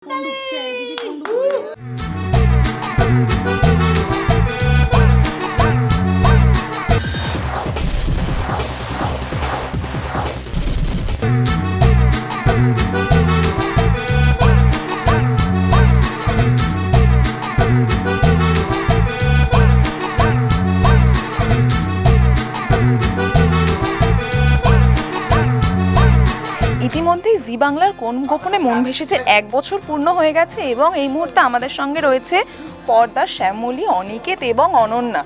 Phone ঢুকছে দিদি, phone ঢুকছে। ইতিমধ্যেই জি বাংলার কোন গোপনে মন ভেসেছে 1 বছর পূর্ণ হয়ে গেছে এবং এই মুহূর্তে আমাদের সঙ্গে রয়েছে পর্দার শ্যামলী, অনিকেত এবং অনন্যা।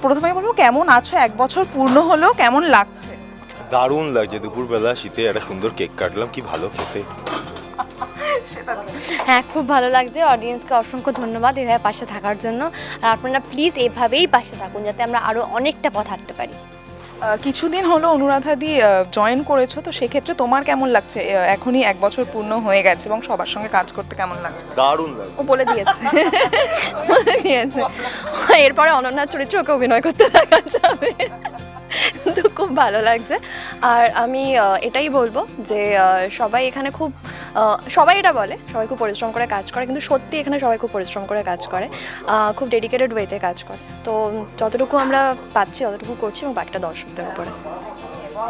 প্রথমেই বলবো কেমন আছো? 1 বছর পূর্ণ হলো, কেমন লাগছে? দারুণ লাগছে। দুপুরবেলা শীতে একটা সুন্দর কেক কাটলাম, কি ভালো খেতে। হ্যাঁ, খুব ভালো লাগছে। অডিয়েন্সকে অসংখ্য ধন্যবাদ এভাবে পাশে থাকার জন্য। আর আপনারা প্লিজ এভাবেই পাশে থাকুন যাতে আমরা আরও অনেকটা পথ হাঁটতে পারি। কিছুদিন হলো অনুরাধাদি জয়েন করেছো, তো সেক্ষেত্রে তোমার কেমন লাগছে? এখনই 1 বছর পূর্ণ হয়ে গেছে এবং সবার সঙ্গে কাজ করতে কেমন লাগছে? দারুণ লাগছে। ও বলে দিয়েছে বলে দিয়েছে এরপরে অনন্যার চরিত্রে ওকে অভিনয় করতে দেখা যাবে। তো খুব ভালো লাগছে। আর আমি এটাই বলবো যে সবাই এখানে খুব সবাই এটা বলে সবাই খুব পরিশ্রম করে কাজ করে, কিন্তু সত্যি এখানে সবাই খুব পরিশ্রম করে কাজ করে, খুব ডেডিকেটেড ওয়েতে কাজ করে। তো যতটুকু আমরা পাচ্ছি ততটুকু করছি এবং বাকিটা দর্শকদের উপরে। এবং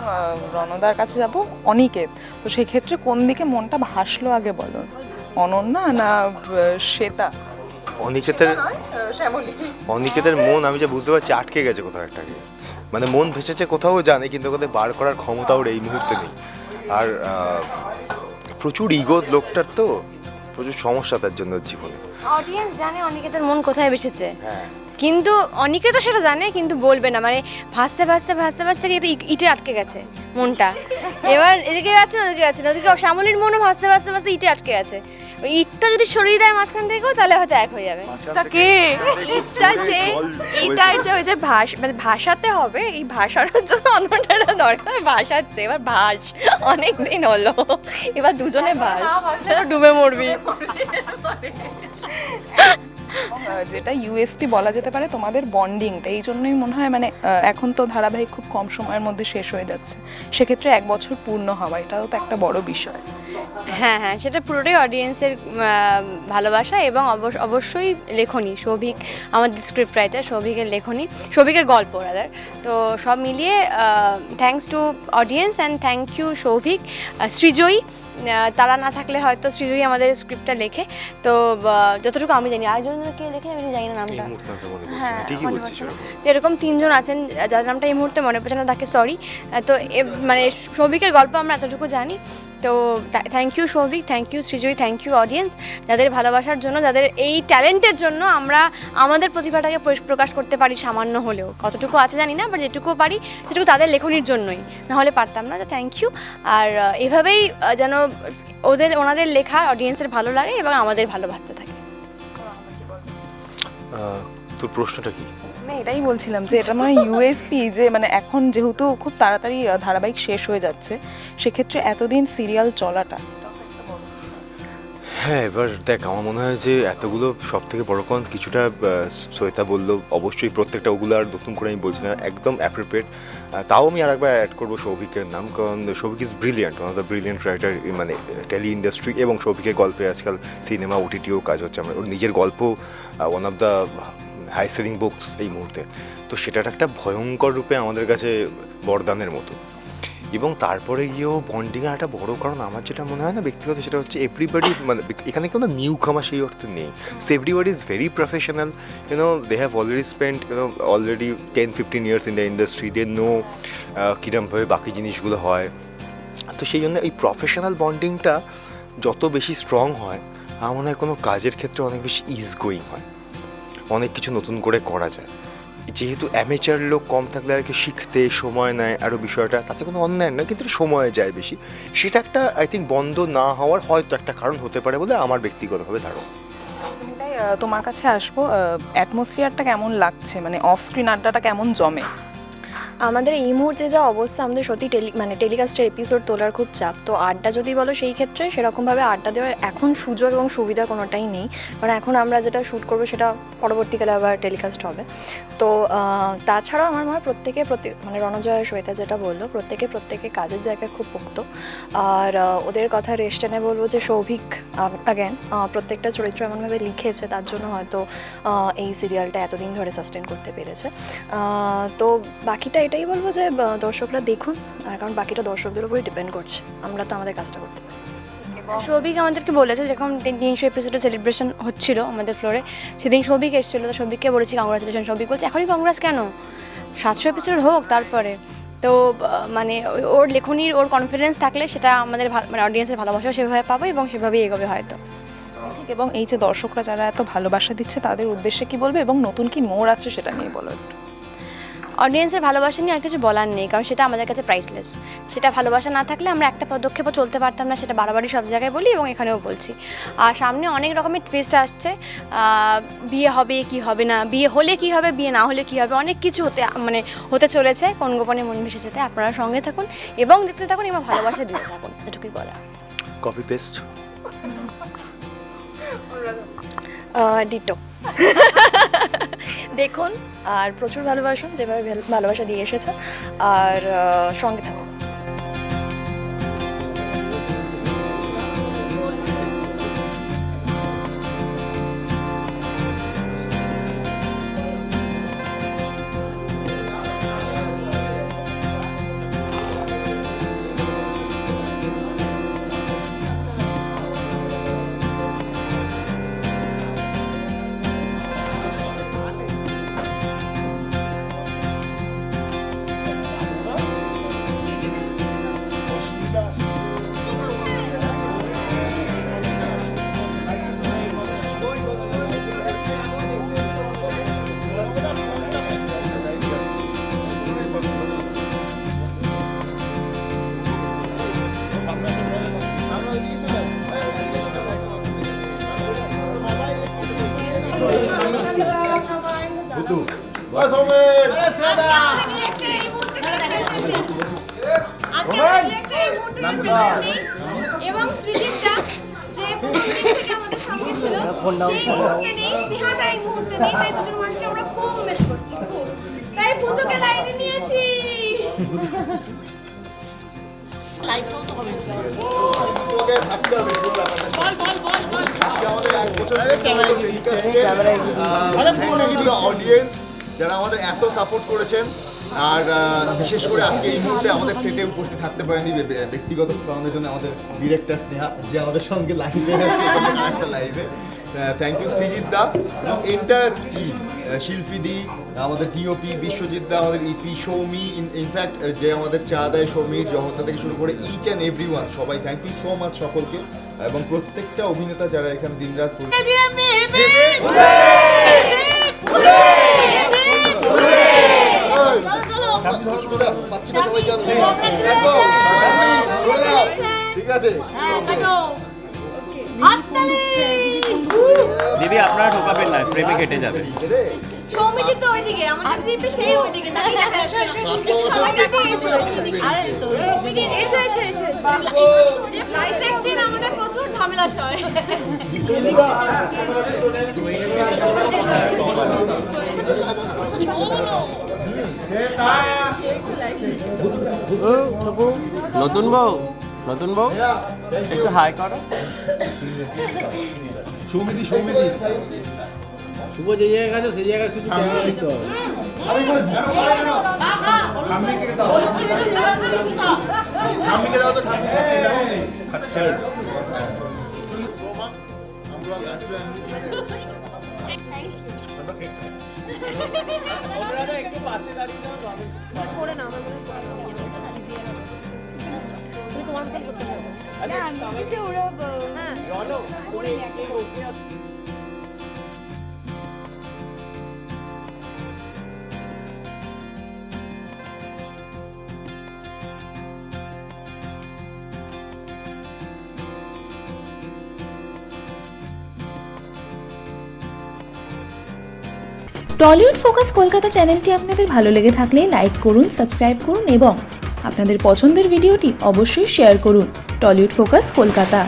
রণদার কাছে যাব অনিকেত, তো সেক্ষেত্রে কোন দিকে মনটা ভাসলো আগে বলো? অনন্যা না শ্বেতা? অনিকেতের মন আমি যা বুঝতে পারছি আটকে গেছে কোথাও একটা গিয়ে। মানে মন ভেসেছে কোথাও জানে, কিন্তু ওদের বার করার ক্ষমতা ওর এই মুহূর্তে নেই। আর প্রচুর ইগো লোকটার, তো প্রচুর সমস্যা তার জন্য জীবনে। অডিয়েন্স জানে অনিকেতের মন কোথায় বেসেছে, হ্যাঁ, কিন্তু অনেকে তো সেটা জানে কিন্তু বলবে না। মানে ভাসতে ভাসতে ভাসতে ভাসতে ইটে আটকে গেছে মনটা। এবার এদিকে যাচ্ছে না ওদিকে যাচ্ছে না, ওদিকে শ্যামলীর মনও ভাসতে ভাসতে ভাসতে ইটে আটকে গেছে। ওই ইটটা যদি সরিয়ে দেয় মাঝখান থেকেও তাহলে হয়তো এক হয়ে যাবে। ইটার যে ওই যে মানে ভাষাতে হবে, এই ভাষার জন্য অন্যটা দরকার, ভাষাচ্ছে এবার ভাস। অনেক দিন হলো, এবার দুজনে ভাস, ডুবে মরবি। যেটা ইউএসপি বলা যেতে পারে তোমাদের বন্ডিংটা, এই জন্যই মনে হয় মানে এখন তো ধারাবাহিক খুব কম সময়ের মধ্যে শেষ হয়ে যাচ্ছে, সেক্ষেত্রে 1 বছর পূর্ণ হওয়া এটাও তো একটা বড় বিষয়। হ্যাঁ হ্যাঁ, সেটা পুরোটাই অডিয়েন্সের ভালোবাসা এবং অবশ্যই লেখনী। সৌভিক আমাদের স্ক্রিপ্ট রাইটার, সৌভিকের লেখনী, সৌভিকের গল্প রাদার। তো সব মিলিয়ে thanks to audience and thank you Souvik, Srijoyee. তারা না থাকলে হয়তো সৃজয়ী আমাদের স্ক্রিপ্টটা লেখে। তো যতটুকু আমি জানি, আরেকজনকে লেখে আমি জানি না নামটা। হ্যাঁ, তো এরকম 3 জন আছেন যার নামটা এই মুহূর্তে মনে পড়ছে না, তাকে সরি। তো মানে সৌভিকের গল্প আমরা এতটুকু জানি। তো thank you Souvik, thank you Srijoyee, thank you audience, যাদের ভালোবাসার জন্য, যাদের এই ট্যালেন্টের জন্য আমরা আমাদের প্রতিভাটাকে প্রকাশ করতে পারি সামান্য হলেও। কতটুকু আছে জানি না, বাট যেটুকু পারি সেটুকু তাদের লেখনির জন্যই, নাহলে পারতাম না। তো থ্যাংক ইউ। আর এভাবেই যেন ওনাদের লেখা অডিয়েন্সের ভালো লাগে এবং আমাদের ভালোবাসতে থাকে। তোর প্রশ্নটা কি? আমি এটাই বলছিলাম যে এটা মানে ইউএসপি, যে মানে এখন যেহেতু খুব তাড়াতাড়ি ধারাবাহিক শেষ হয়ে যাচ্ছে, সেক্ষেত্রে এতদিন সিরিয়াল চলাটা। হ্যাঁ, এবার দেখ, আমার মনে হয় যে এতগুলো সব থেকে বড় কারণ কিছুটা শ্বেতা বললো, অবশ্যই প্রত্যেকটা ওগুলো আর নতুন করে আমি বলছি না, একদম অ্যাপ্রোপ্রিয়েট। তাও আমি আরেকবার অ্যাড করবো সৌভিকের নাম, কারণ Souvik is brilliant, one of the brilliant writer মানে টেলি ইন্ডাস্ট্রি। এবং সৌভিকের গল্পে আজকাল সিনেমা ওটিটিও কাজ হচ্ছে, আমার ওর নিজের গল্প one of the high selling books এই মুহূর্তে। তো সেটার একটা ভয়ঙ্কর রূপে আমাদের কাছে বরদানের মতো। এবং তারপরে গিয়েও বন্ডিংয়ের একটা বড় কারণ আমার যেটা মনে হয় না ব্যক্তিগত, সেটা হচ্ছে এভরিবডি, মানে এখানে কোনো নিউ কামার সেই অর্থে নেই। So everybody is very professional, they have already spend already 10-15 years in the industry, they know কীরকমভাবে বাকি জিনিসগুলো হয়। তো সেই জন্য এই প্রফেশনাল বন্ডিংটা যত বেশি স্ট্রং হয়, আমার মনে হয় কোনো কাজের ক্ষেত্রে অনেক বেশি ইজ গোয়িং হয়, অনেক কিছু নতুন করে করা যায়। যেহেতু অ্যামেচার লোক কম থাকলে আর কি শিখতে সময় নেয়, আরও বিষয়টা তাতে কোনো অন্যায় নয়, কিন্তু সময় যায় বেশি। সেটা একটা আই থিঙ্ক বন্ধ না হওয়ার হয়তো একটা কারণ হতে পারে বলে আমার ব্যক্তিগতভাবে ধারণা। তাই তোমার কাছে আসবো, অ্যাটমসফিয়ারটা কেমন লাগছে, মানে অফ স্ক্রিন আড্ডাটা কেমন জমে? আমাদের এই মুহূর্তে যা অবস্থা, আমাদের সত্যি টেলিকাস্টের এপিসোড তোলার খুব চাপ। তো আড্ডা যদি বলো সেই ক্ষেত্রে সেরকমভাবে আড্ডা দেওয়ার এখন সুযোগ এবং সুবিধা কোনোটাই নেই, কারণ এখন আমরা যেটা শ্যুট করবো সেটা পরবর্তীকালে আবার টেলিকাস্ট হবে। তো তাছাড়াও আমার মনে হয় মানে রণজয় শ্বেতা যেটা বললো, প্রত্যেকে কাজের জায়গায় খুব পোক্ত। আর ওদের কথা রেস্ট এনে বলবো যে সৌভিক অ্যাগেন প্রত্যেকটা চরিত্র এমনভাবে লিখেছে, তার জন্য হয়তো এই সিরিয়ালটা এতদিন ধরে সাস্টেন করতে পেরেছে। তো বাকিটা এটাই বলবো যে দর্শকরা দেখুন, আর কারণ বাকিটা দর্শকদের উপরই ডিপেন্ড করছে, আমরা তো আমাদের কাজটা করতে পারি। সৌভিক আমাদেরকে বলেছে, যখন 300 এপিসোডে সেলিব্রেশন হচ্ছিল আমাদের ফ্লোরে, সেদিন সৌভিক এসেছিলো, তো সৌভিককে বলেছি কংগ্রাচুলেশন। সৌভিক বলছে এখনই কংগ্রাস কেন, 700 এপিসোড হোক তারপরে। তো মানে ওর লেখনীর ওর কনফিডেন্স থাকলে সেটা আমাদের মানে অডিয়েন্সের ভালোবাসা সেভাবে পাবো এবং সেভাবেই এগোবে হয়তো। এবং এই যে দর্শকরা যারা এত ভালোবাসা দিচ্ছে তাদের উদ্দেশ্যে কি বলবে, এবং নতুন কি মোড় আছে সেটা নিয়ে বলো একটু। অডিয়েন্সের ভালোবাসা নিয়ে আর কিছু বলার নেই, কারণ সেটা আমাদের কাছে প্রাইসলেস। সেটা ভালোবাসা না থাকলে আমরা একটা পদক্ষেপও চলতে পারতাম না, সেটা বারবারই সব জায়গায় বলি এবং এখানেও বলছি। আর সামনে অনেক রকমের টুইস্ট আসছে, বিয়ে হবে কি হবে না, বিয়ে হলে কি হবে, বিয়ে না হলে কি হবে, অনেক কিছু হতে চলেছে কোন গোপনে মন ভেসে যেতে। আপনারা সঙ্গে থাকুন এবং দেখতে থাকুন এবং ভালোবাসা দিতে থাকুন, এটুকুই বলা। কপি পেস্ট ডিটো দেখুন আর প্রচুর ভালোবাসুন, যেভাবে ভালোবাসা দিয়ে এসেছে, আর সঙ্গে থাকুন। এবং সৃজিতটা যে প্রথম দিন থেকে আমাদের সঙ্গে ছিল, সেই মুহূর্তে নেই, স্নেহাদা এই মুহূর্তে নেই, তাই দুজন মানুষকে আমরা খুব মিস করছি, খুব। তাই পুতুকে লাইনে নিয়েছি। অডিয়েন্স যারা আমাদের এত সাপোর্ট করেছেন, আর বিশেষ করে আজকে এই মুহূর্তে আমাদের সেটে উপস্থিত থাকতে পারেনি ব্যক্তিগত কারণের জন্য আমাদের ডিরেক্টর স্নেহা, যে আমাদের সঙ্গে লাইভে আছে একটা লাইভে। থ্যাংক ইউ সৃজিত দা এবং এন্টায়ার টিম, শিল্পী দি, আমাদের ডিওপি বিশ্বজিৎ দা, আমাদের ইপি সৌমি, ইনফ্যাক্ট যে আমাদের চা দেয় সমীর, জহরদা থেকে শুরু করে ইচ অ্যান্ড এভরিওয়ান, সবাই থ্যাংক ইউ সো মাচ সকলকে, এবং প্রত্যেকটা অভিনেতা যারা এখানে দিনরাত ঠিক আছে। দিদি আপনারা ঢোকাবেন না, ফ্রেমে কেটে যাবে। সৌমিজি তো ওইদিকে, আমাদের ট্রিপে সেই ওইদিকে, তাকে দেখা যাচ্ছে সবাইকে এসো যে লাইফ একদিন আমাদের প্রচুর ঝামেলা হয়। নতুন বউ একটু হাই করো। সৌমিদি শুভ যে জায়গায় গেছো সেই জায়গায় শুধু ক্যামেরা দিতে হবে। আমি কোনো ঠাম্মিকে দাও, ঠাম্মিকে দাও তো, ঠাম্মিকে দাও। আচ্ছা একটু পাশে দাঁড়িয়ে করে না আমার মনে তোমার মতন করতে হবে না, আমি যে ওরা হ্যাঁ করে টলিউড ফোকাস কলকাতা চ্যানেলটি আপনাদের ভালো লেগে থাকলে লাইক করুন, সাবস্ক্রাইব করুন এবং আপনাদের পছন্দের ভিডিওটি অবশ্যই শেয়ার করুন। Tollywood focus Kolkata.